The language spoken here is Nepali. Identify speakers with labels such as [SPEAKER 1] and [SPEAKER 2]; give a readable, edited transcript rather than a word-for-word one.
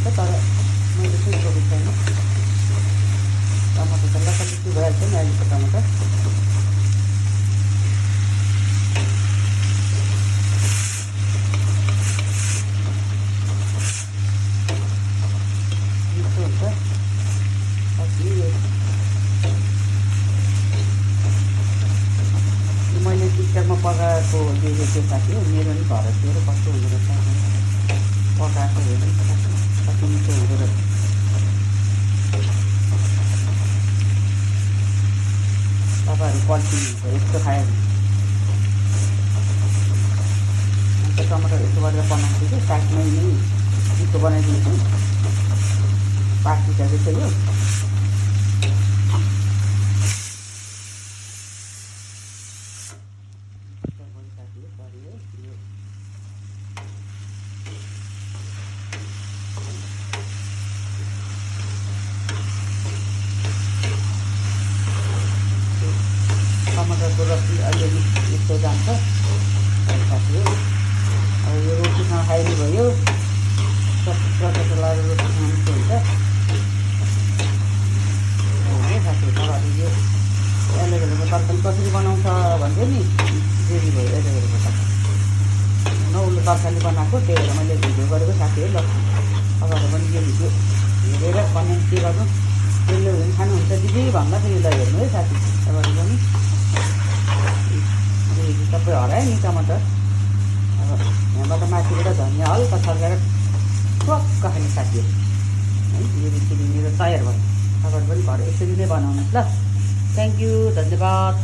[SPEAKER 1] हुन्छ, तर मैले चाहिँ छोडेको छैन। टमाटर त लकटी भइहाल्छ नि अहिलेको टमाटर। मिठो हुन्छ। मैले टिकटकमा पकाएको देखेको त्यो साथी हो, मेरो नि घर थियो र कस्तो हुँदो रहेछ पकाएको हेर्नु कति मिठो हुँदो रहेछ। तपाईँहरू पर्खिनुहुन्छ यस्तो खायो भने। अन्त टमाटर यस्तो गरेर बनाउँछु कि सागमै नै मिठो बनाइदिन्छु। पाकिसकेको छ यो। टमाटरको रस अलिअलि यस्तो जान्छ साथी हो। अब यो रोटीसँग खाइने भयो, चटचट लगाएर रोटीसँग मिठो हुन्छ साथी। तपाईँहरू यो एलोभेराको तरकारी कसरी बनाउँछ भन्थ्यो नि, रेडी भयो एलोभेराको तरकारी। नौलो तरकारी बनाएको, त्यही भएर मैले भिडियो गरेको साथी हो। ल तपाईँहरू पनि यो भिडियो हेरेर कमेन्ट के गर्नु, त्यसले भने खानुहुन्छ दिदी भन्दा फेरि ल हेर्नु है साथी। तपाईँहरू पनि सबै हरायो नि टमाटर। अब यहाँबाट माथिबाट धनियाँ हल्का छर्केर टक्क खाने साथी हो है। यो रेसिपी मेरो तयार भयो। तपाईँहरू पनि घर यसरी नै बनाउनुहोस् ल। थ्याङ्क यू, धन्यवाद।